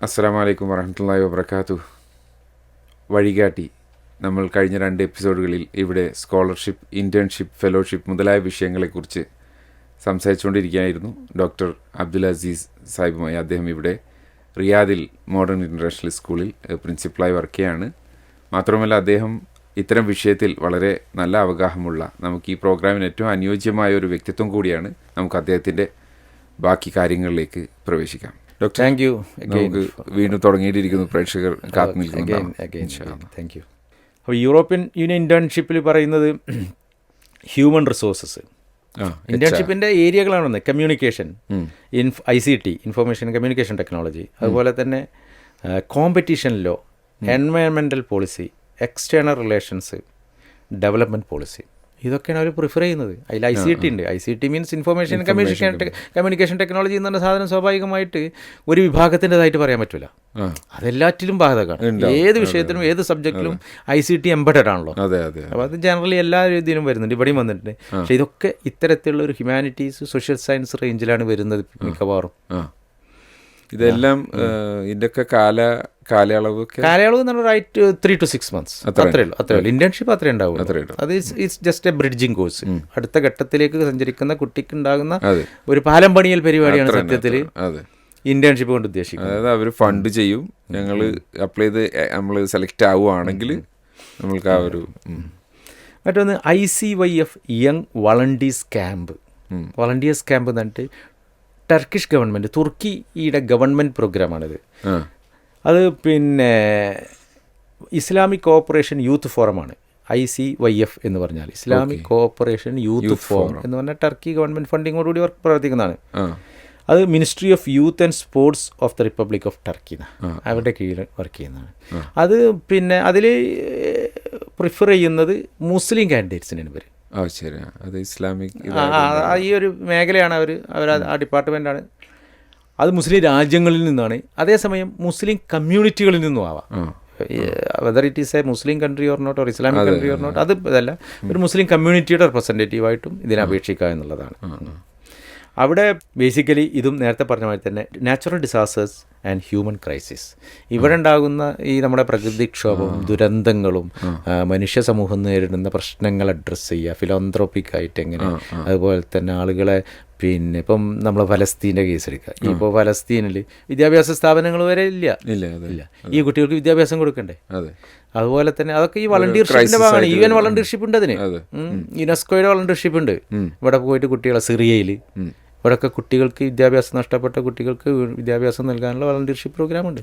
അസ്സലാമു അലൈക്കും വറഹ്മത്തുള്ളാഹി വബറകാതുഹു. വഴികാട്ടി നമ്മൾ കഴിഞ്ഞ 2 എപ്പിസോഡുകളിൽ ഇവിടെ സ്കോളർഷിപ്പ്, ഇൻറ്റേൺഷിപ്പ്, ഫെലോഷിപ്പ് മുതലായ വിഷയങ്ങളെക്കുറിച്ച് സംസാരിച്ചുകൊണ്ടിരിക്കുകയായിരുന്നു. ഡോക്ടർ അബ്ദുൽ അസീസ് സാഹിബുമായി. അദ്ദേഹം ഇവിടെ റിയാദിൽ മോഡേൺ ഇൻ്റർനാഷണൽ സ്കൂളിൽ പ്രിൻസിപ്പളായി വർക്ക് ചെയ്യുകയാണ്. മാത്രമല്ല അദ്ദേഹം ഇത്തരം വിഷയത്തിൽ വളരെ നല്ല അവഗാഹമുള്ള, നമുക്ക് ഈ പ്രോഗ്രാമിന് ഏറ്റവും അനുയോജ്യമായ ഒരു വ്യക്തിത്വം കൂടിയാണ്. നമുക്ക് അദ്ദേഹത്തിൻ്റെ ബാക്കി കാര്യങ്ങളിലേക്ക് പ്രവേശിക്കാം. Doctor, thank you. നമുക്ക് വീണ്ടും തുടങ്ങിയിട്ടിരിക്കുന്നു, പ്രേക്ഷകർ കാത്തു നിൽക്കുന്നു. Thank you. അപ്പോൾ യൂറോപ്യൻ യൂണിയൻ ഇൻറ്റേൺഷിപ്പിൽ പറയുന്നത് ഹ്യൂമൻ റിസോഴ്സസ്, ഇൻറ്റേൺഷിപ്പിൻ്റെ ഏരിയകളാണെന്ന് communication, ICT, information communication technology, അതുപോലെ തന്നെ competition law, environmental policy, external relations, development policy, ഇതൊക്കെയാണ് അവർ പ്രിഫർ ചെയ്യുന്നത്. അതിൽ ICT ഉണ്ട്. ICT means information communication technology എന്ന് പറഞ്ഞ സാധനം സ്വാഭാവികമായിട്ട് ഒരു വിഭാഗത്തിൻ്റെതായിട്ട് പറയാൻ പറ്റില്ല. അതെല്ലാറ്റിലും ബാധകമാണ്. ഏത് വിഷയത്തിലും ഏത് സബ്ജക്റ്റിലും ICT എംബഡഡ് ആണല്ലോ. അപ്പോൾ അത് ജനറലി എല്ലാ രീതിയിലും വരുന്നുണ്ട്, ഇവിടെയും വന്നിട്ടുണ്ട്. പക്ഷേ ഇതൊക്കെ ഇത്തരത്തിലുള്ള ഒരു ഹ്യൂമാനിറ്റീസ്, സോഷ്യൽ സയൻസ് റേഞ്ചിലാണ് വരുന്നത് മിക്കവാറും. ഇതെല്ലാം ഇതിൻ്റെയൊക്കെ കാലയളവ് എന്ന് പറഞ്ഞാൽ 3 to 6 months അത്രേ ഉള്ളൂ. ഇന്റേൺഷിപ്പ് അത്രേ ഉണ്ടാവുള്ളൂ. അത് it's just A bridging course. അടുത്ത ഘട്ടത്തിലേക്ക് സഞ്ചരിക്കുന്ന കുട്ടിക്ക് ഉണ്ടാകുന്ന ഒരു പാലം പണിയൽ പരിപാടിയാണ് സത്യത്തിൽ ഇന്റേൺഷിപ്പ് കൊണ്ട് ഉദ്ദേശിക്കുന്നത്. അതായത് അവർ ഫണ്ട് ചെയ്യും, ഞങ്ങൾ അപ്ലൈ ചെയ്ത് നമ്മൾ സെലക്ട് ആവുകയാണെങ്കിൽ നമ്മൾക്ക് ആ ഒരു. മറ്റൊന്ന് ICYF young volunteers camp. Volunteers camp എന്ന് പറഞ്ഞിട്ട് ടർക്കിഷ് ഗവൺമെൻറ്, തുർക്കിയുടെ ഗവൺമെൻറ് പ്രോഗ്രാമാണിത്. അത് പിന്നെ ഇസ്ലാമിക് കോഓപ്പറേഷൻ യൂത്ത് ഫോറമാണ്. ICYF എന്ന് പറഞ്ഞാൽ ഇസ്ലാമിക് കോഓപ്പറേഷൻ യൂത്ത് ഫോറം എന്ന് പറഞ്ഞാൽ ടർക്കി ഗവൺമെൻറ് ഫണ്ടിങ്ങോടുകൂടി പ്രവർത്തിക്കുന്നതാണ്. അത് ministry of youth and sports of the republic of Turkey, അവരുടെ കീഴിൽ വർക്ക് ചെയ്യുന്നതാണ്. അത് പിന്നെ അതിൽ പ്രിഫർ ചെയ്യുന്നത് മുസ്ലിം കാൻഡിഡേറ്റ്സിനാണ് ഇവർ. ശരി, അത് ഇസ്ലാമിക് ഈ ഒരു മേഖലയാണ് അവർ ആ ഡിപ്പാർട്ട്മെൻറ്റാണ്. അത് മുസ്ലിം രാജ്യങ്ങളിൽ നിന്നാണ്. അതേസമയം മുസ്ലിം കമ്മ്യൂണിറ്റികളിൽ നിന്നും ആവാം. Whether it is a Muslim country or not, or Islamic country or not, അത് ഇതല്ല, ഒരു മുസ്ലിം കമ്മ്യൂണിറ്റിയുടെ റെപ്രസെൻറ്റേറ്റീവായിട്ടും ഇതിനെ അപേക്ഷിക്കുക എന്നുള്ളതാണ്. അവിടെ ബേസിക്കലി ഇതും നേരത്തെ പറഞ്ഞ മാതിരി തന്നെ natural disasters and human crisis, ഇവിടെ ഉണ്ടാകുന്ന ഈ നമ്മുടെ പ്രകൃതിക്ഷോഭവും ദുരന്തങ്ങളും മനുഷ്യ സമൂഹം നേരിടുന്ന പ്രശ്നങ്ങൾ അഡ്രസ്സ് ചെയ്യുക, ഫിലോന്ത്രോപ്പിക്കായിട്ട് എങ്ങനെ, അതുപോലെ തന്നെ ആളുകളെ പിന്നെ ഇപ്പം നമ്മൾ ഫലസ്തീൻ്റെ കേസ് എടുക്കുക. ഇപ്പോൾ ഫലസ്തീനിൽ വിദ്യാഭ്യാസ സ്ഥാപനങ്ങൾ വരെ ഇല്ല. ഈ കുട്ടികൾക്ക് വിദ്യാഭ്യാസം കൊടുക്കണ്ടേ? അതുപോലെ തന്നെ അതൊക്കെ ഈ വളണ്ടിയർഷിപ്പിൻ്റെ ഭാഗമാണ്. UN വളണ്ടിയർഷിപ്പ് ഉണ്ട്, അതിന് യുനെസ്കോയുടെ വളണ്ടിയർഷിപ്പ് ഉണ്ട്. ഇവിടെ പോയിട്ട് കുട്ടികളെ സിറിയയിൽ, ഇവിടെയൊക്കെ കുട്ടികൾക്ക് വിദ്യാഭ്യാസം നഷ്ടപ്പെട്ട കുട്ടികൾക്ക് വിദ്യാഭ്യാസം നൽകാനുള്ള വളണ്ടിയർഷിപ്പ് പ്രോഗ്രാമുണ്ട്.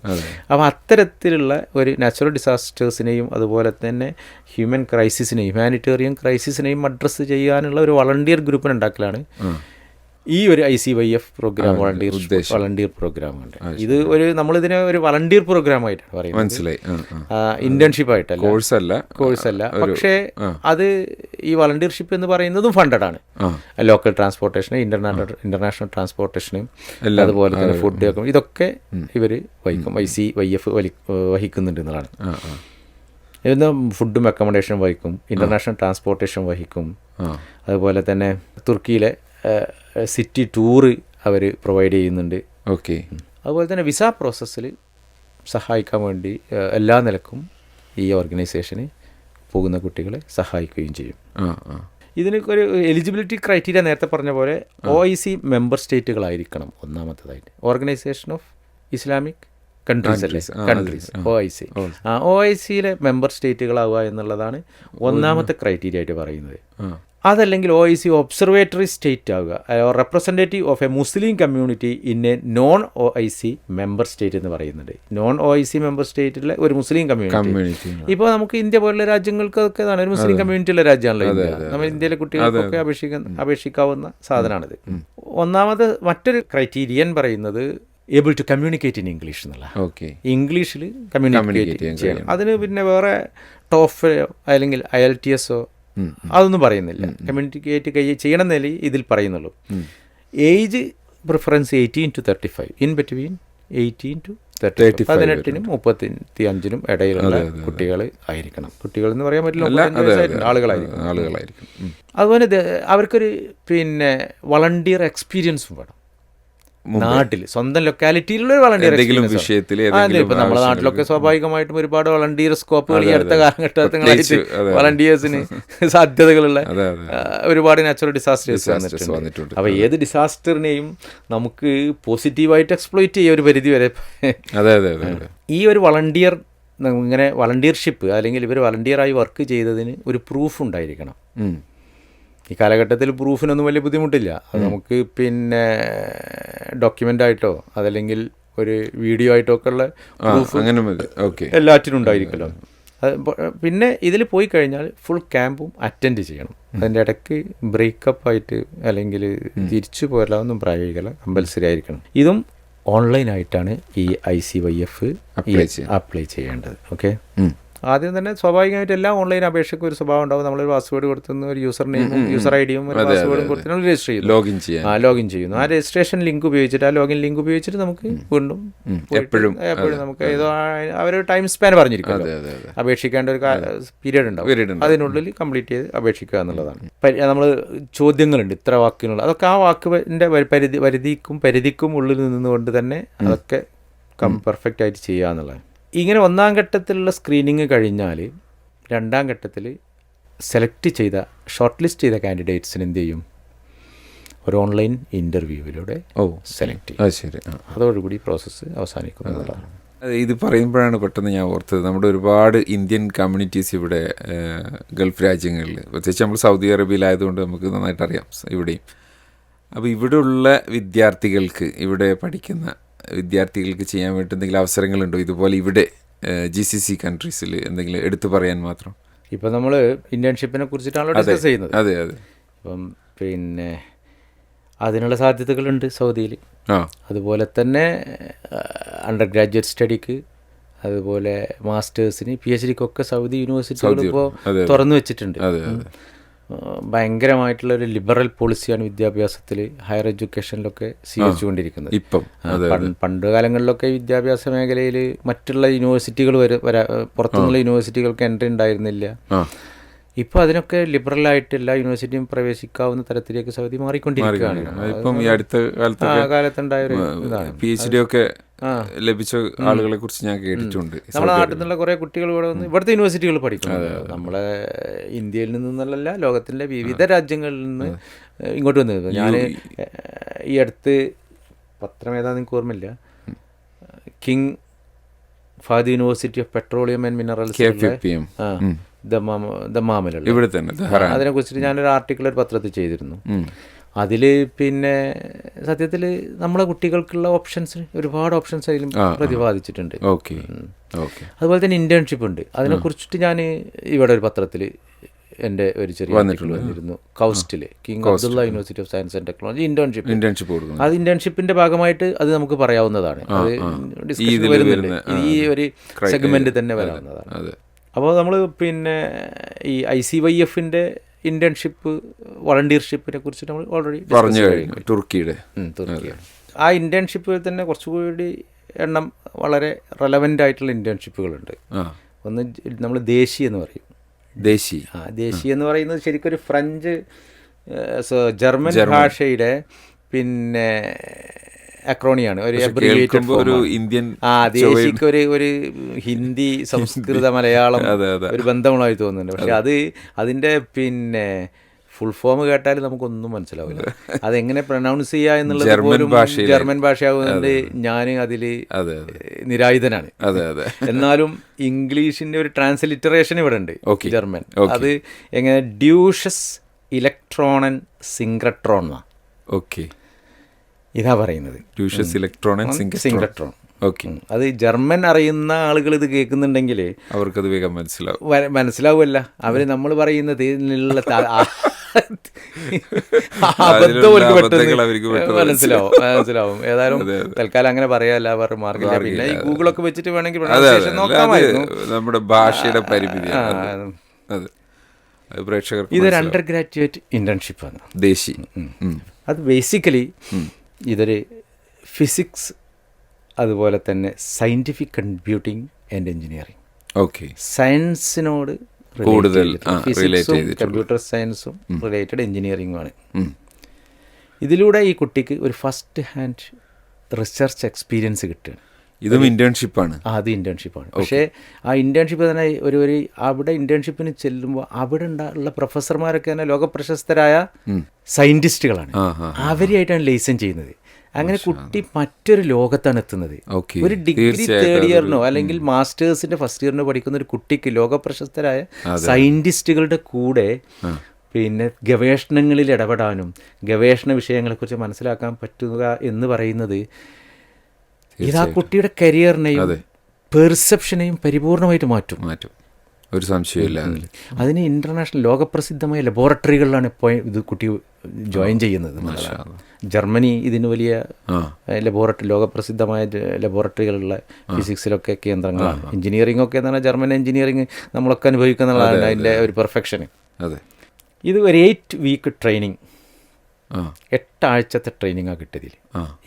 അപ്പോൾ അത്തരത്തിലുള്ള ഒരു നാച്ചുറൽ ഡിസാസ്റ്റേഴ്സിനെയും അതുപോലെ തന്നെ ഹ്യൂമൻ ക്രൈസിസിനെയും ഹ്യൂമാനിറ്റേറിയൻ ക്രൈസിസിനെയും അഡ്രസ്സ് ചെയ്യാനുള്ള ഒരു വളണ്ടിയർ ഗ്രൂപ്പിനെ ഉണ്ടാക്കലാണ് ഈ ഒരു ICYF പ്രോഗ്രാം, വളണ്ടിയർ പ്രോഗ്രാമുണ്ട്. ഇത് ഒരു നമ്മളിതിനെ ഒരു വളണ്ടിയർ പ്രോഗ്രാമായിട്ടാണ് പറയുന്നത്, മനസ്സിലായി, ഇന്റേൺഷിപ്പ് ആയിട്ടല്ല, കോഴ്സല്ല. പക്ഷേ അത് ഈ വളണ്ടിയർഷിപ്പ് എന്ന് പറയുന്നതും ഫണ്ടഡ് ആണ്. ലോക്കൽ ട്രാൻസ്പോർട്ടേഷന്, ഇന്റർനാഷണൽ ട്രാൻസ്പോർട്ടേഷനും, അതുപോലെ തന്നെ ഫുഡ്, ഇതൊക്കെ ഇവർ വഹിക്കും. ICYF വഹിക്കുന്നുണ്ട് എന്നുള്ളതാണ്. ഇന്ന് ഫുഡും അക്കോമഡേഷനും വഹിക്കും, ഇന്റർനാഷണൽ ട്രാൻസ്പോർട്ടേഷൻ വഹിക്കും. അതുപോലെ തന്നെ തുർക്കിയിലെ സിറ്റി ടൂറ് അവർ പ്രൊവൈഡ് ചെയ്യുന്നുണ്ട്. അതുപോലെ തന്നെ വിസ പ്രോസസ്സിൽ സഹായിക്കാൻ വേണ്ടി എല്ലാ നിലക്കും ഈ ഓർഗനൈസേഷന് പോകുന്ന കുട്ടികളെ സഹായിക്കുകയും ചെയ്യും. ഇതിന് ഒരു എലിജിബിലിറ്റി ക്രൈറ്റീരിയ നേരത്തെ പറഞ്ഞ പോലെ OIC മെമ്പർ സ്റ്റേറ്റുകളായിരിക്കണം ഒന്നാമത്തേതായിട്ട്. ഓർഗനൈസേഷൻ ഓഫ് ഇസ്ലാമിക് കൺട്രീസ്, OICയിലെ മെമ്പർ സ്റ്റേറ്റുകളാവുക എന്നുള്ളതാണ് ഒന്നാമത്തെ ക്രൈറ്റീരിയ ആയിട്ട് പറയുന്നത്. അതല്ലെങ്കിൽ OIC ഒബ്സർവേറ്ററി സ്റ്റേറ്റ് ആവുക, representative of a Muslim community in a non OIC member state എന്ന് പറയുന്നുണ്ട്. നോൺ OIC മെമ്പർ സ്റ്റേറ്റിലെ ഒരു മുസ്ലിം കമ്മ്യൂണിറ്റി. ഇപ്പോൾ നമുക്ക് ഇന്ത്യ പോലുള്ള രാജ്യങ്ങൾക്കൊക്കെ ഒരു മുസ്ലിം കമ്മ്യൂണിറ്റിയുള്ള രാജ്യമാണല്ലോ ഇന്ത്യ. നമ്മൾ ഇന്ത്യയിലെ കുട്ടികൾക്കൊക്കെ അപേക്ഷിക്കാവുന്ന സാധനമാണിത്. ഒന്നാമത് മറ്റൊരു ക്രൈറ്റീരിയൻ പറയുന്നത് able to communicate in English എന്നുള്ള, ഇംഗ്ലീഷിൽ കമ്മ്യൂണിക്കേറ്റ് ചെയ്യണം. അതിന് പിന്നെ വേറെ ടോഫലോ അല്ലെങ്കിൽ IELTS അതൊന്നും പറയുന്നില്ല. കമ്മ്യൂണിക്കേറ്റ് ചെയ്യണം എന്നല്ലേ ഇതിൽ പറയുന്നുള്ളൂ. Age preference 18 to 35, in between 18 to 35, 18-നും 35-നും ഇടയിലുള്ള കുട്ടികൾ ആയിരിക്കണം. കുട്ടികൾ എന്ന് പറയാൻ പറ്റില്ല, ആളുകളായിരിക്കും. അതുപോലെ അവർക്കൊരു പിന്നെ വളണ്ടിയർ എക്സ്പീരിയൻസും വേണം. നാട്ടിൽ സ്വന്തം ലൊക്കാലിറ്റിയിലുള്ള ഒരു വളണ്ടിയർ വിഷയത്തിൽ ഇപ്പം നമ്മുടെ നാട്ടിലൊക്കെ സ്വാഭാവികമായിട്ടും ഒരുപാട് വളണ്ടിയർ സ്കോപ്പുകൾ ഈ അടുത്ത കാലഘട്ടങ്ങളായിട്ട് വളണ്ടിയേഴ്സിന് സാധ്യതകളുള്ള ഒരുപാട് നാച്ചുറൽ ഡിസാസ്റ്റേഴ്സ് വന്നിട്ടുണ്ട്. അപ്പോൾ ഏത് ഡിസാസ്റ്ററിനെയും നമുക്ക് പോസിറ്റീവായിട്ട് എക്സ്പ്ലോയിറ്റ് ചെയ്യാൻ ഒരു പരിധി വരെ. ഈ ഒരു വളണ്ടിയർ ഇങ്ങനെ വളണ്ടിയർഷിപ്പ് അല്ലെങ്കിൽ ഇവർ വളണ്ടിയറായി വർക്ക് ചെയ്തതിന് ഒരു പ്രൂഫ് ഉണ്ടായിരിക്കണം. ഈ കാലഘട്ടത്തിൽ പ്രൂഫിനൊന്നും വലിയ ബുദ്ധിമുട്ടില്ല. അത് നമുക്ക് പിന്നെ ഡോക്യുമെൻ്റ് ആയിട്ടോ അതല്ലെങ്കിൽ ഒരു വീഡിയോ ആയിട്ടോ ഒക്കെ ഉള്ള പ്രൂഫ് എല്ലാറ്റിനും ഉണ്ടായിരിക്കുമല്ലോ. പിന്നെ ഇതിൽ പോയി കഴിഞ്ഞാൽ ഫുൾ ക്യാമ്പും അറ്റൻഡ് ചെയ്യണം. അതിൻ്റെ ഇടയ്ക്ക് ബ്രേക്കപ്പ് ആയിട്ട് അല്ലെങ്കിൽ തിരിച്ചു പോരലാതൊന്നും പ്രായോഗികമല്ല, കമ്പൽസറി ആയിരിക്കണം. ഇതും ഓൺലൈനായിട്ടാണ് ഈ ICYF അപ്ലൈ ചെയ്യേണ്ടത്. ഓക്കെ, ആദ്യം തന്നെ സ്വാഭാവികമായിട്ട് എല്ലാം ഓൺലൈൻ അപേക്ഷയ്ക്ക് ഒരു സ്വഭാവം ഉണ്ടാവും. നമ്മളൊരു പാസ്വേഡ് കൊടുത്തുന്ന ഒരു യൂസർ നെയിമും യൂസർ ഐഡിയും ഒരു പാസ്വേഡും കൊടുത്ത് നമ്മൾ രജിസ്റ്റർ ചെയ്യുന്നു, ലോഗിൻ ചെയ്യുന്നു. ആ രജിസ്ട്രേഷൻ ലിങ്ക് ഉപയോഗിച്ചിട്ട്, ആ ലോഗിൻ ലിങ്ക് ഉപയോഗിച്ചിട്ട് നമുക്ക് വീണ്ടും എപ്പോഴും നമുക്ക് ഏതോ അവരൊരു ടൈം സ്പാൻ പറഞ്ഞിരിക്കും, അപേക്ഷിക്കേണ്ട ഒരു പീരീഡ് ഉണ്ടാവും, അതിനുള്ളിൽ കംപ്ലീറ്റ് ചെയ്ത് അപേക്ഷിക്കുക എന്നുള്ളതാണ്. നമ്മൾ ചോദ്യങ്ങളുണ്ട് ഇത്ര വാക്കിനുള്ള, അതൊക്കെ ആ വാക്കിൻ്റെ പരിധിക്കും ഉള്ളിൽ നിന്നുകൊണ്ട് തന്നെ അതൊക്കെ പെർഫെക്റ്റ് ആയിട്ട് ചെയ്യുക എന്നുള്ളതാണ്. ഇങ്ങനെ ഒന്നാം ഘട്ടത്തിലുള്ള സ്ക്രീനിങ് കഴിഞ്ഞാൽ രണ്ടാം ഘട്ടത്തിൽ സെലക്ട് ചെയ്ത ഷോർട്ട് ലിസ്റ്റ് ചെയ്ത കാൻഡിഡേറ്റ്സിന് എന്ത് ചെയ്യും? ഒരു ഓൺലൈൻ ഇൻ്റർവ്യൂവിലൂടെ സെലക്ട് ചെയ്യും. ശരി, അതോടുകൂടി പ്രോസസ്സ് അവസാനിക്കുന്നതാണ്. ഇത് പറയുമ്പോഴാണ് പെട്ടെന്ന് ഞാൻ ഓർത്തത്, നമ്മുടെ ഒരുപാട് ഇന്ത്യൻ കമ്മ്യൂണിറ്റീസ് ഇവിടെ ഗൾഫ് രാജ്യങ്ങളിൽ, പ്രത്യേകിച്ച് നമ്മൾ സൗദി അറേബ്യയിലായതുകൊണ്ട് നമുക്ക് നന്നായിട്ട് അറിയാം ഇവിടെയും. അപ്പോൾ ഇവിടെയുള്ള വിദ്യാർത്ഥികൾക്ക്, ഇവിടെ പഠിക്കുന്ന വിദ്യാർത്ഥികൾക്ക് ചെയ്യാൻ വേണ്ടി എന്തെങ്കിലും അവസരങ്ങളുണ്ടോ ഇതുപോലെ ഇവിടെ GCC കൺട്രീസിൽ എന്തെങ്കിലും എടുത്തു പറയാൻ മാത്രം? ഇപ്പം നമ്മൾ ഇന്റേൺഷിപ്പിനെ കുറിച്ചിട്ടാണല്ലോ ഡിസ്കസ് ചെയ്യുന്നത്. അതെ. ഇപ്പം പിന്നെ അതിനുള്ള സാധ്യതകളുണ്ട് സൗദിയിൽ. അതുപോലെ തന്നെ അണ്ടർ ഗ്രാജുവേറ്റ് സ്റ്റഡിക്ക്, അതുപോലെ മാസ്റ്റേഴ്സിന്, PhDക്കൊക്കെ സൗദി യൂണിവേഴ്സിറ്റികൾ ഇപ്പോൾ തുറന്നു വെച്ചിട്ടുണ്ട്. ഭയങ്കരമായിട്ടുള്ളൊരു ലിബറൽ പോളിസിയാണ് വിദ്യാഭ്യാസത്തിൽ, ഹയർ എഡ്യൂക്കേഷനിലൊക്കെ സ്വീകരിച്ചുകൊണ്ടിരിക്കുന്നത്. ഇപ്പം പണ്ട് കാലങ്ങളിലൊക്കെ വിദ്യാഭ്യാസ മേഖലയിൽ മറ്റുള്ള യൂണിവേഴ്സിറ്റികൾ പുറത്തുനിന്നുള്ള യൂണിവേഴ്സിറ്റികൾക്ക് എൻട്രി ഉണ്ടായിരുന്നില്ല. ഇപ്പോൾ അതിനൊക്കെ ലിബറലായിട്ട് എല്ലാ യൂണിവേഴ്സിറ്റിയും പ്രവേശിക്കാവുന്ന തരത്തിലേക്ക് സൗദി മാറിക്കൊണ്ടിരിക്കുകയാണ്. ഇപ്പം ഈ അടുത്ത കാലത്തുണ്ടായൊരു ഇതാണ്. PhD ഒക്കെ ലഭിച്ച ആളുകളെ കുറിച്ച് ഞാൻ കേട്ടിട്ടുണ്ട്. നമ്മുടെ നാട്ടിൽ നിന്നുള്ള കുറേ കുട്ടികൾ ഇവിടെ വന്ന് ഇവിടുത്തെ യൂണിവേഴ്സിറ്റികൾ പഠിക്കുന്നത്, നമ്മളെ ഇന്ത്യയിൽ നിന്നല്ല, ലോകത്തിൻ്റെ വിവിധ രാജ്യങ്ങളിൽ നിന്ന് ഇങ്ങോട്ട് വന്നത്. ഞാൻ ഈ അടുത്ത് പത്രം ഏതാണെന്ന് എനിക്ക് ഓർമ്മയില്ല, King Fahad University of Petroleum and Minerals ദമ്മാമിലുള്ള ഇവിടെ തന്നെ, അതിനെക്കുറിച്ചിട്ട് ഞാനൊരു ആർട്ടിക്കിൾ ഒരു പത്രത്തിൽ ചെയ്തിരുന്നു. അതിൽ പിന്നെ സത്യത്തിൽ നമ്മളെ കുട്ടികൾക്കുള്ള ഓപ്ഷൻസ്, ഒരുപാട് ഓപ്ഷൻസ് അതിലും പ്രതിപാദിച്ചിട്ടുണ്ട്. അതുപോലെ തന്നെ ഇന്റേൺഷിപ്പ് ഉണ്ട്. അതിനെക്കുറിച്ചിട്ട് ഞാൻ ഇവിടെ ഒരു പത്രത്തിൽ എൻ്റെ ഒരു ചെറിയ വന്നിരുന്നു. കൗസ്റ്റില് King Abdullah University of Science and Technology internship അത് ഇന്റേൺഷിപ്പിന്റെ ഭാഗമായിട്ട് അത് നമുക്ക് പറയാവുന്നതാണ്. അത് ഡിസ്കഷൻ വരുന്നുണ്ട്, ഈ ഒരു സെഗ്മെന്റ് തന്നെ വരാവുന്നതാണ്. അപ്പോൾ നമ്മൾ പിന്നെ ഈ ICYF-ന്റെ ഇന്റേൺഷിപ്പ് വളണ്ടിയർഷിപ്പിനെ കുറിച്ച് നമ്മൾ ഓൾറെഡി പറഞ്ഞു കഴിഞ്ഞു. തുർക്കിയുടെ ആ ഇന്റേൺഷിപ്പിൽ തന്നെ കുറച്ചുകൂടി എണ്ണം വളരെ റെലവൻ്റ് ആയിട്ടുള്ള ഇന്റേൺഷിപ്പുകളുണ്ട്. ഒന്ന് നമ്മൾ ദേശി എന്ന് പറയും. ദേശി എന്ന് പറയുന്നത് ശരിക്കും ഒരു ഫ്രഞ്ച് ജർമ്മൻ ഭാഷയുടെ പിന്നെ അക്രോണിയാണ്, ഒരു അബ്രിവിയേറ്റഡ് ഒരു ഇന്ത്യൻ. ദേശിക്ക് ഒരു ഹിന്ദി സംസ്കൃത മലയാളം ഒരു ബന്ധമുള്ളതായി തോന്നുന്നുണ്ട്. പക്ഷെ അതിൻ്റെ പിന്നെ ഫുൾ ഫോം കേട്ടാൽ നമുക്കൊന്നും മനസ്സിലാവില്ല. അതെങ്ങനെ പ്രൊനൗൺസ് ചെയ്യുക എന്നുള്ളത് പോലും ജർമ്മൻ ഭാഷയാകുന്നുണ്ട്. ഞാൻ അതിൽ നിരായുധനാണ്. എന്നാലും ഇംഗ്ലീഷിൻ്റെ ഒരു ട്രാൻസ്ലിറ്ററേഷൻ ഇവിടെ ഉണ്ട്, ജർമ്മൻ. അത് എങ്ങനെ ഡ്യൂഷസ് ഇലക്ട്രോണൻ സിങ്ക്രട്രോൺ എന്നാണ്. ഇതാ പറയുന്നത്, സിങ്ക്രട്രോൺ. അത് ജർമ്മൻ അറിയുന്ന ആളുകൾ ഇത് കേൾക്കുന്നുണ്ടെങ്കിൽ അവർക്കത് വേഗം മനസ്സിലാവുമല്ല. അവർ നമ്മൾ പറയുന്നത് മനസ്സിലാവും. ഏതായാലും തൽക്കാലം അങ്ങനെ പറയാല്ല, വേറെ മാർഗമില്ല. പിന്നെ ഈ ഗൂഗിളൊക്കെ വെച്ചിട്ട് വേണമെങ്കിൽ നമ്മുടെ ഭാഷയുടെ പരിമിതി. ഇതൊരു അണ്ടർ ഗ്രാജുവേറ്റ് ഇന്റേൺഷിപ്പാണ്, ദേശി. അത് ബേസിക്കലി ഇതൊരു ഫിസിക്സ്, അതുപോലെ തന്നെ സയൻറ്റിഫിക് കമ്പ്യൂട്ടിംഗ് ആൻഡ് എഞ്ചിനീയറിംഗ്, സയൻസിനോട് കൂടുതൽ കമ്പ്യൂട്ടർ സയൻസും റിലേറ്റഡ് എഞ്ചിനീയറിംഗുമാണ്. ഇതിലൂടെ ഈ കുട്ടിക്ക് ഒരു ഫസ്റ്റ് ഹാൻഡ് റിസർച്ച് എക്സ്പീരിയൻസ് കിട്ടുകയാണ്. ഇതും ഇന്റേൺഷിപ്പാണ്. അത് ഇന്റേൺഷിപ്പാണ്. പക്ഷേ ആ ഇന്റേൺഷിപ്പ് തന്നെ ഒരു അവിടെ ഇന്റേൺഷിപ്പിന് ചെല്ലുമ്പോൾ അവിടെ ഉള്ള പ്രൊഫസർമാരൊക്കെ തന്നെ ലോകപ്രശസ്തരായ സയന്റിസ്റ്റുകളാണ്. അവരെയായിട്ടാണ് ലൈസൻ ചെയ്യുന്നത്. അങ്ങനെ കുട്ടി മറ്റൊരു ലോകത്താണ് എത്തുന്നത്. ഒരു ഡിഗ്രി തേർഡ് ഇയറിനോ അല്ലെങ്കിൽ മാസ്റ്റേഴ്സിന്റെ ഫസ്റ്റ് ഇയറിനോ പഠിക്കുന്ന ഒരു കുട്ടിക്ക് ലോകപ്രശസ്തരായ സയന്റിസ്റ്റുകളുടെ കൂടെ പിന്നെ ഗവേഷണങ്ങളിൽ ഇടപെടാനും ഗവേഷണ വിഷയങ്ങളെക്കുറിച്ച് മനസ്സിലാക്കാൻ പറ്റുക എന്ന് പറയുന്നത് ഇത് ആ കുട്ടിയുടെ കരിയറിനെയും പെർസെപ്ഷനെയും പരിപൂർണമായിട്ട് മാറ്റും. ഒരു സംശയമില്ല. അതിന് ഇൻ്റർനാഷണൽ ലോകപ്രസിദ്ധമായ ലബോറട്ടറികളിലാണ് ഇപ്പോൾ ഇത് കുട്ടി ജോയിൻ ചെയ്യുന്നത്. ജർമ്മനി ഇതിന് വലിയ ലോകപ്രസിദ്ധമായ ലബോറട്ടറികളുള്ള ഫിസിക്സിലൊക്കെ കേന്ദ്രങ്ങളാണ്. എഞ്ചിനീയറിംഗ് ഒക്കെ എന്ന് പറഞ്ഞാൽ ജർമ്മൻ എഞ്ചിനീയറിംഗ് നമ്മളൊക്കെ അനുഭവിക്കുന്നതാണ് അതിൻ്റെ ഒരു പെർഫെക്ഷന്. ഇത് ഒരു 8 വീക്ക് ട്രെയിനിങ്, 8 ആഴ്ചത്തെ ട്രെയിനിങ്ങാണ് കിട്ടിയതിൽ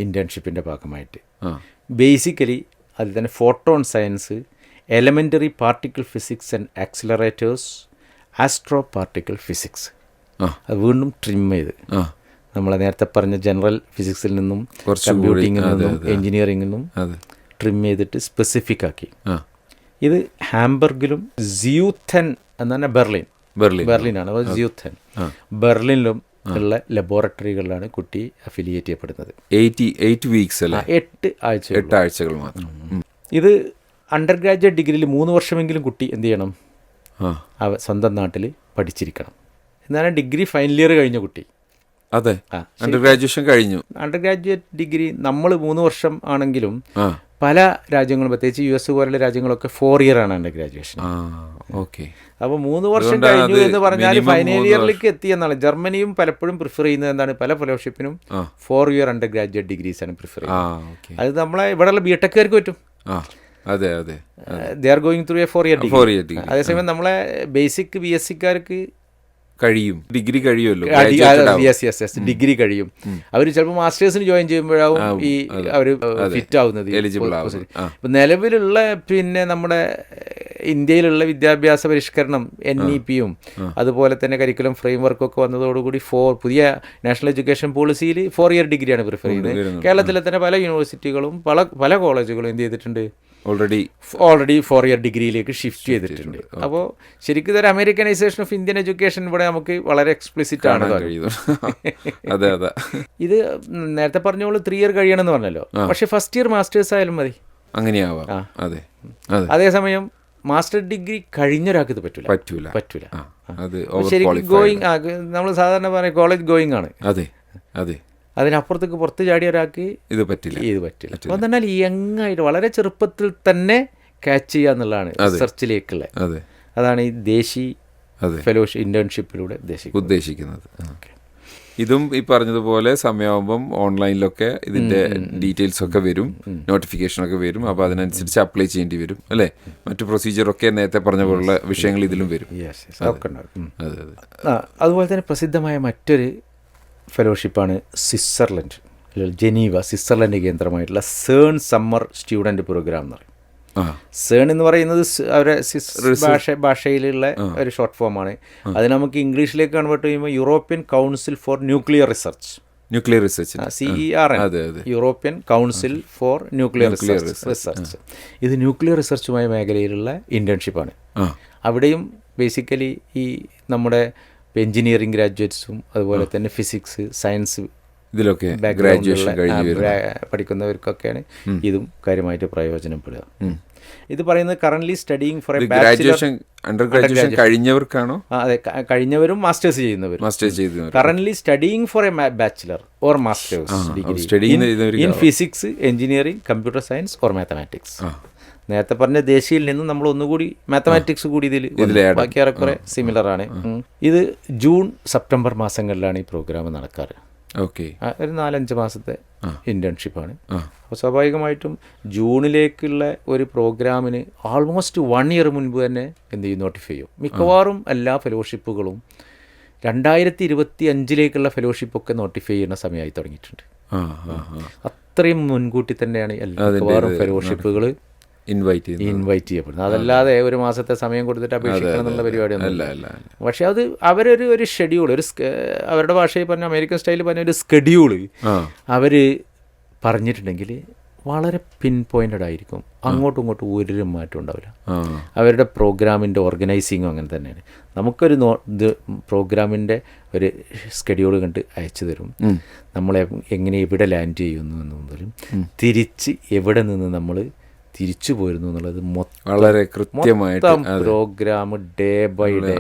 ഇൻറ്റേൺഷിപ്പിൻ്റെ ഭാഗമായിട്ട്. ബേസിക്കലി അതിൽ തന്നെ photon science, elementary particle physics and accelerators, astro particle physics. അത് വീണ്ടും ട്രിം ചെയ്ത് നമ്മൾ നേരത്തെ പറഞ്ഞ ജനറൽ ഫിസിക്സിൽ നിന്നും കമ്പ്യൂട്ടിങ്ങിൽ നിന്നും എൻജിനീയറിംഗിൽ നിന്നും ട്രിം ചെയ്തിട്ട് സ്പെസിഫിക് ആക്കി. ഇത് ഹാംബർഗിലും സിയൂഥൻ എന്നാണ് ബെർലിനാണ് ജിയൂഥൻ, ബെർലിനിലും ഉള്ള ലബോറട്ടറികളിലാണ് കുട്ടി അഫിലിയേറ്റ് ചെയ്യപ്പെടുന്നത്. 8 വീക്സ് അല്ല, 8 ആഴ്ചകൾ മാത്രം. ഇത് അണ്ടർ ഗ്രാജുവേറ്റ് ഡിഗ്രിയിൽ 3 വർഷമെങ്കിലും കുട്ടി എന്ത് ചെയ്യണം, സ്വന്തം നാട്ടിൽ പഠിച്ചിരിക്കണം. എന്നാണ് ഡിഗ്രി ഫൈനൽ ഇയർ കഴിഞ്ഞ കുട്ടി. അതെ, അണ്ടർ ഗ്രാജുവേഷൻ കഴിഞ്ഞു. അണ്ടർ ഗ്രാജുവേറ്റ് ഡിഗ്രി നമ്മൾ 3 വർഷം ആണെങ്കിലും പല രാജ്യങ്ങളും പ്രത്യേകിച്ച് US പോലുള്ള രാജ്യങ്ങളൊക്കെ 4 ഇയർ ആണ് അണ്ടർ ഗ്രാജുവേഷൻ. അപ്പോൾ 3 വർഷം കഴിഞ്ഞു എന്ന് പറഞ്ഞാൽ ഫൈനൽ ഇയറിലേക്ക് എത്തി എന്നാണ്. ജർമ്മനിയും പലപ്പോഴും പ്രിഫർ ചെയ്യുന്നത് എന്താണ്, പല ഫെലോഷിപ്പിനും 4 ഇയർ അണ്ടർ ഗ്രാജുവേറ്റ് ഡിഗ്രീസ് ആണ് പ്രിഫർ ചെയ്യുന്നത്. അത് നമ്മളെ ഇവിടെയുള്ള ബിടെക്കുകാർക്ക് പറ്റും. They are going through A 4 year degree. അതേസമയം നമ്മളെ ബേസിക് BSc-ക്കാർക്ക് കഴിയും, ഡിഗ്രി കഴിയുമല്ലോ. ഡിഗ്രി കഴിയും. അവർ ചിലപ്പോൾ മാസ്റ്റേഴ്സിന് ജോയിൻ ചെയ്യുമ്പോഴാവും ഈ അവർ ഫിറ്റ് ആവുന്നത്. ഇപ്പം നിലവിലുള്ള പിന്നെ നമ്മുടെ ഇന്ത്യയിലുള്ള വിദ്യാഭ്യാസ പരിഷ്കരണം NEP-യും അതുപോലെ തന്നെ കരിക്കുലം ഫ്രെയിം വർക്കൊക്കെ വന്നതോടുകൂടി പുതിയ നാഷണൽ എഡ്യൂക്കേഷൻ പോളിസിയിൽ 4 ഇയർ ഡിഗ്രിയാണ് പ്രിഫർ ചെയ്യുന്നത്. കേരളത്തിലെ തന്നെ പല യൂണിവേഴ്സിറ്റികളും പല കോളേജുകളും എന്ത് ചെയ്തിട്ടുണ്ട്, ഓൾറെഡി 4 ഇയർ ഡിഗ്രിയിലേക്ക് ഷിഫ്റ്റ് ചെയ്തിട്ടുണ്ട്. അപ്പോൾ ശരിക്കും ഇതൊരു അമേരിക്കനൈസേഷൻ ഓഫ് ഇന്ത്യൻ എഡ്യൂക്കേഷൻ ഇവിടെ നമുക്ക് വളരെ എക്സ്പ്ലിസിറ്റ് ആണ്. ഇത് നേരത്തെ പറഞ്ഞോളൂ 3 ഇയർ കഴിയണമെന്ന് പറഞ്ഞല്ലോ, പക്ഷെ ഫസ്റ്റ് ഇയർ മാസ്റ്റേഴ്സ് ആയാലും മതി, അങ്ങനെയാവാം. അതേസമയം മാസ്റ്റർ ഡിഗ്രി കഴിഞ്ഞൊരാൾക്ക് ഇത് പറ്റൂല. ശരിക്കും ഗോയിങ്, നമ്മൾ സാധാരണ പറയും കോളേജ് ഗോയിങ് ആണ്. അതിനപ്പുറത്തേക്ക് പുറത്ത് ചാടിയ ഒരാൾക്ക് ഇത് പറ്റില്ല. അപ്പം എന്നാൽ യങ്ങായിട്ട് വളരെ ചെറുപ്പത്തിൽ തന്നെ ക്യാച്ച് ചെയ്യുക എന്നുള്ളതാണ് റിസർച്ചിലേക്കുള്ള. അതാണ് ഈ ദേശീ ഫെലോഷിപ്പ് ഇന്റേൺഷിപ്പിലൂടെ ഉദ്ദേശിക്കുന്നത്. ഇതും ഈ പറഞ്ഞതുപോലെ സമയമാകുമ്പം ഓൺലൈനിലൊക്കെ ഇതിൻ്റെ ഡീറ്റെയിൽസ് ഒക്കെ വരും, നോട്ടിഫിക്കേഷനൊക്കെ വരും. അപ്പോൾ അതിനനുസരിച്ച് അപ്ലൈ ചെയ്യേണ്ടി വരും അല്ലേ. മറ്റു പ്രൊസീജിയറൊക്കെ നേരത്തെ പറഞ്ഞ പോലുള്ള വിഷയങ്ങൾ ഇതിലും വരും. അതുപോലെ തന്നെ പ്രസിദ്ധമായ മറ്റൊരു ഫെലോഷിപ്പാണ് സ്വിറ്റ്സർലൻഡ്, ജനീവ, സ്വിറ്റ്സർലൻഡ് കേന്ദ്രമായിട്ടുള്ള സേൺ സമ്മർ സ്റ്റുഡൻറ്റ് പ്രോഗ്രാം എന്ന് പറയും. സേൺ എന്ന് പറയുന്നത് അവരെ സ്വിസ് ഭാഷയിലുള്ള ഒരു ഷോർട്ട് ഫോമാണ്. അത് നമുക്ക് ഇംഗ്ലീഷിലേക്ക് കൺവേർട്ട് ചെയ്യുമ്പോൾ European council for nuclear research, CER, European council for nuclear research. ഇത് ന്യൂക്ലിയർ റിസർച്ചുമായ മേഖലയിലുള്ള ഇന്റേൺഷിപ്പാണ്. അവിടെയും ബേസിക്കലി ഈ നമ്മുടെ എഞ്ചിനീയറിംഗ് ഗ്രാജുവേറ്റ്സും അതുപോലെ തന്നെ ഫിസിക്സ്, സയൻസ് ഇതിലൊക്കെ പഠിക്കുന്നവർക്കൊക്കെയാണ് ഇതും കാര്യമായിട്ട് പ്രയോജനപ്പെടുക. ഇത് പറയുന്നത് currently studying for a under graduation കഴിഞ്ഞവർക്കാണോ? അതെ, കഴിഞ്ഞവരും മാസ്റ്റേഴ്സ് ചെയ്യുന്നവരും. Currently studying for a bachelor or masters degree in physics, engineering, computer science or mathematics. നേരത്തെ പറഞ്ഞ ദേശീയിൽ നിന്ന് നമ്മൾ ഒന്നുകൂടി മാത്തമാറ്റിക്സ് കൂടി ഇതിൽ ബാക്കി ഏറെക്കുറെ സിമിലർ ആണ്. ഇത് ജൂൺ സെപ്റ്റംബർ മാസങ്ങളിലാണ് ഈ പ്രോഗ്രാം നടക്കാറ്. ഒരു 4-5 മാസത്തെ ഇന്റേൺഷിപ്പാണ്. അപ്പോൾ സ്വാഭാവികമായിട്ടും ജൂണിലേക്കുള്ള ഒരു പ്രോഗ്രാമിന് ആൾമോസ്റ്റ് 1 ഇയർ മുൻപ് തന്നെ എന്ത് ചെയ്യും, നോട്ടിഫൈ ചെയ്യും. മിക്കവാറും എല്ലാ ഫെലോഷിപ്പുകളും 2025 ഫെലോഷിപ്പൊക്കെ നോട്ടിഫൈ ചെയ്യുന്ന സമയമായി തുടങ്ങിയിട്ടുണ്ട്. അത്രയും മുൻകൂട്ടി തന്നെയാണ് മിക്കവാറും ഫെലോഷിപ്പുകൾ ഇൻവൈറ്റ് ചെയ്യപ്പെടുന്നത്. അതല്ലാതെ ഒരു മാസത്തെ സമയം കൊടുത്തിട്ട് അപേക്ഷിക്കണം എന്നുള്ള പരിപാടിയൊന്നുമല്ല. പക്ഷെ അത് അവരൊരു ഷെഡ്യൂൾ, അവരുടെ ഭാഷയിൽ പറഞ്ഞ അമേരിക്കൻ സ്റ്റൈലിൽ പറഞ്ഞ ഒരു സ്കെഡ്യൂള് അവർ പറഞ്ഞിട്ടുണ്ടെങ്കിൽ വളരെ പിൻ പോയിൻറ്റഡ് ആയിരിക്കും. അങ്ങോട്ടും ഇങ്ങോട്ടും ഒരു മാറ്റം ഉണ്ടാവില്ല. അവരുടെ പ്രോഗ്രാമിൻ്റെ ഓർഗനൈസിങ്ങും അങ്ങനെ തന്നെയാണ്. നമുക്കൊരു ഇത് പ്രോഗ്രാമിൻ്റെ ഒരു സ്കെഡ്യൂൾ കണ്ട് അയച്ചു തരും. നമ്മളെ എങ്ങനെ എവിടെ ലാൻഡ് ചെയ്യുന്നു എന്ന് മുതലും തിരിച്ച് എവിടെ നിന്ന് നമ്മൾ തിരിച്ചു പോയിരുന്നു എന്നുള്ളത് വളരെ കൃത്യമായിട്ട് പ്രോഗ്രാം ഡേ ബൈ ഡേ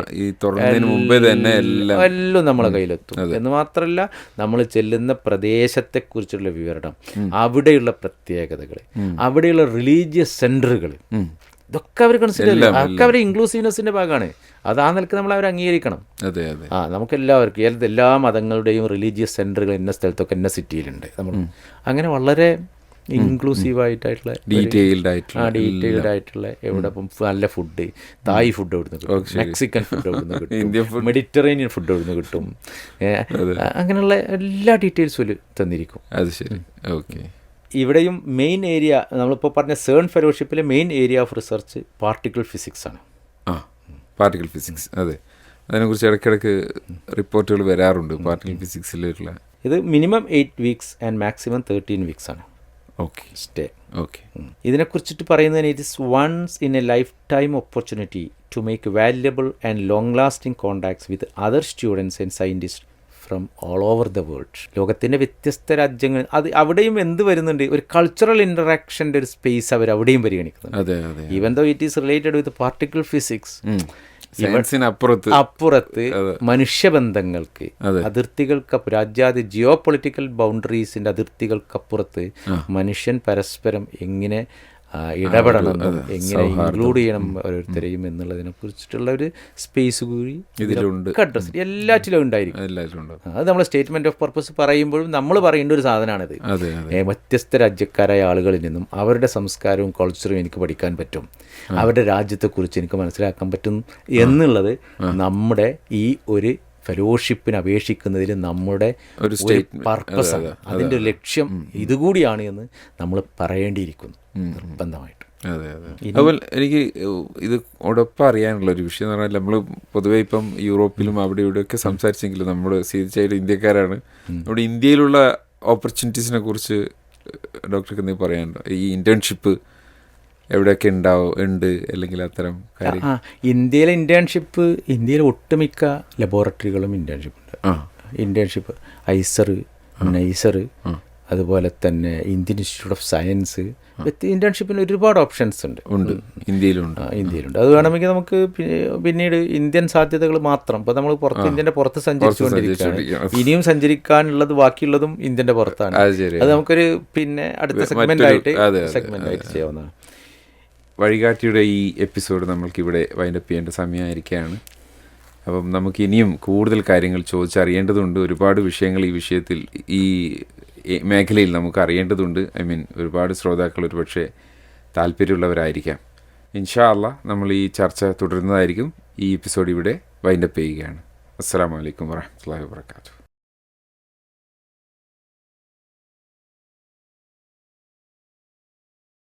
എല്ലാം നമ്മളെ കയ്യിലെത്തും. എന്ന് മാത്രമല്ല, നമ്മൾ ചെല്ലുന്ന പ്രദേശത്തെക്കുറിച്ചുള്ള വിവരണം, അവിടെയുള്ള പ്രത്യേകതകൾ, അവിടെയുള്ള റിലീജിയസ് സെന്ററുകൾ, ഇതൊക്കെ അവർ കൺസിഡർ ചെയ്യും. അതൊക്കെ അവർ ഇൻക്ലൂസീവ്നെസ്സിന്റെ ഭാഗമാണ്. അത് ആ നിലക്ക് നമ്മൾ അവർ അംഗീകരിക്കണം. നമുക്കെല്ലാവർക്കും എല്ലാ മതങ്ങളുടെയും റിലീജിയസ് സെന്ററുകൾ ഇന്ന സ്ഥലത്തൊക്കെ ഇന്ന സിറ്റിയിലുണ്ട്. നമ്മൾ അങ്ങനെ വളരെ ഇൻക്ലൂസീവായിട്ടുള്ള ഡീറ്റെയിൽഡ് ആയിട്ടുള്ള എവിടെ ഇപ്പം നല്ല ഫുഡ്, തായ് ഫുഡ് എവിടുന്ന് കിട്ടും, മെക്സിക്കൻ ഫുഡ് എവിടുന്ന് കിട്ടും, മെഡിറ്ററേനിയൻ ഫുഡ് എവിടുന്ന് കിട്ടും, അങ്ങനെയുള്ള എല്ലാ ഡീറ്റെയിൽസും തന്നിരിക്കും. അത് ശരി. ഓക്കെ. ഇവിടെയും മെയിൻ ഏരിയ നമ്മളിപ്പോൾ പറഞ്ഞ സേൺ ഫെലോഷിപ്പിലെ main area of research particle physics ആണ്. പാർട്ടിക്കിൾ ഫിസിക്സ്, അതെ, അതിനെക്കുറിച്ച് ഇടയ്ക്കിടയ്ക്ക് റിപ്പോർട്ടുകൾ വരാറുണ്ട്. പാർട്ടിക്കിൾ ഫിസിക്സിലുള്ള ഇത് minimum 8 weeks and maximum 13 weeks ആണ്. Okay, stay. ഓക്കെ. ഇതിനെക്കുറിച്ചിട്ട് പറയുന്നതിന് it is once in a lifetime opportunity to make valuable and long lasting contacts with other students and scientist from all over the world. ലോകത്തിൻ്റെ വ്യത്യസ്ത രാജ്യങ്ങൾ, അത് അവിടെയും എന്ത് വരുന്നുണ്ട്, ഒരു കൾച്ചറൽ ഇൻറ്ററാക്ഷൻ്റെ ഒരു സ്പേസ് അവർ അവിടെയും പരിഗണിക്കുന്നുണ്ട്. Even though it is related with particle physics, അപ്പുറത്ത് മനുഷ്യബന്ധങ്ങൾക്ക്, അതിർത്തികൾക്ക്, രാജ്യാതി ജിയോ പൊളിറ്റിക്കൽ ബൗണ്ടറീസിൻ്റെ അതിർത്തികൾക്കപ്പുറത്ത് മനുഷ്യൻ പരസ്പരം എങ്ങനെ ഇടപെടണം, എങ്ങനെ ഇൻക്ലൂഡ് ചെയ്യണം ഓരോരുത്തരെയും എന്നുള്ളതിനെ കുറിച്ചിട്ടുള്ള ഒരു സ്പേസ് കൂടി അഡ്രസ് എല്ലാറ്റിലും ഉണ്ടായിരിക്കും. അത് നമ്മൾ സ്റ്റേറ്റ്മെന്റ് ഓഫ് പർപ്പസ് പറയുമ്പോഴും നമ്മൾ പറയേണ്ട ഒരു സാധനമാണിത്. വ്യത്യസ്ത രാജ്യക്കാരായ ആളുകളിൽ നിന്നും അവരുടെ സംസ്കാരവും കൾച്ചറും എനിക്ക് പഠിക്കാൻ പറ്റും, അവരുടെ രാജ്യത്തെക്കുറിച്ച് എനിക്ക് മനസ്സിലാക്കാൻ പറ്റും എന്നുള്ളത് നമ്മുടെ ഈ ഒരു ഫെലോഷിപ്പിന് അപേക്ഷിക്കുന്നതിൽ നമ്മുടെ ഒരു പർപ്പസാണ്, അതിൻ്റെ ഒരു ലക്ഷ്യം ഇതുകൂടിയാണ് എന്ന് നമ്മൾ പറയേണ്ടിയിരിക്കുന്നു നിർബന്ധമായിട്ടും. അതെ, അതെ. അതുപോലെ എനിക്ക് ഇത് ഒടൊപ്പം അറിയാനുള്ള ഒരു വിഷയം എന്ന് പറഞ്ഞാൽ, നമ്മൾ പൊതുവേ ഇപ്പം യൂറോപ്പിലും അവിടെ ഇവിടെയൊക്കെ സംസാരിച്ചെങ്കിലും നമ്മൾ തീർച്ചയായിട്ടും ഇന്ത്യക്കാരാണ്. നമ്മുടെ ഇന്ത്യയിലുള്ള ഓപ്പർച്യൂണിറ്റീസിനെ കുറിച്ച് ഡോക്ടർക്ക് എന്തെങ്കിലും പറയാനുണ്ടോ? ഈ ഇന്റേൺഷിപ്പ് എവിടെയൊക്കെ ഉണ്ട്, അല്ലെങ്കിൽ അത്തരം കാര്യം? ഇന്ത്യയിലെ ഇന്ത്യയിലെ ഒട്ടുമിക്ക ലബോറട്ടറികളും ഇന്റേൺഷിപ്പ് ഐസർ, നൈസർ, അതുപോലെ തന്നെ ഇന്ത്യൻ ഇൻസ്റ്റിറ്റ്യൂട്ട് ഓഫ് സയൻസ്, ഇന്റേൺഷിപ്പിന് ഒരുപാട് ഓപ്ഷൻസ് ഉണ്ട്. ഇന്ത്യയിലുണ്ട്. അത് വേണമെങ്കിൽ നമുക്ക് പിന്നീട് ഇന്ത്യൻ സാധ്യതകൾ മാത്രം, ഇപ്പോൾ നമ്മൾ ഇന്ത്യൻ്റെ പുറത്ത് സഞ്ചരിച്ചുകൊണ്ടിരിക്കുകയാണ്, ഇനിയും സഞ്ചരിക്കാനുള്ളത് ബാക്കിയുള്ളതും ഇന്ത്യൻ്റെ പുറത്താണ്. അത് നമുക്കൊരു അടുത്ത സെഗ്മെന്റ് ആയിട്ട് ചെയ്യാവുന്നതാണ്. വഴികാട്ടിയുടെ ഈ എപ്പിസോഡ് നമ്മൾക്കിവിടെ വൈൻഡപ്പ് ചെയ്യേണ്ട സമയമായിരിക്കുകയാണ്. അപ്പം നമുക്ക് ഇനിയും കൂടുതൽ കാര്യങ്ങൾ ചോദിച്ചറിയേണ്ടതുണ്ട്. ഒരുപാട് വിഷയങ്ങൾ ഈ വിഷയത്തിൽ, ഈ മേഖലയിൽ നമുക്ക് അറിയേണ്ടതുണ്ട്. ഒരുപാട് ശ്രോതാക്കൾ ഒരുപക്ഷെ താല്പര്യമുള്ളവരായിരിക്കാം. ഇൻഷാ അല്ലാഹ് നമ്മൾ ഈ ചർച്ച തുടരുന്നതായിരിക്കും. ഈ എപ്പിസോഡ് ഇവിടെ വൈൻഡപ്പ് ചെയ്യുകയാണ്. അസ്സലാമു അലൈക്കും വറഹ്മത്തുള്ളാഹി വബറകാതുഹു.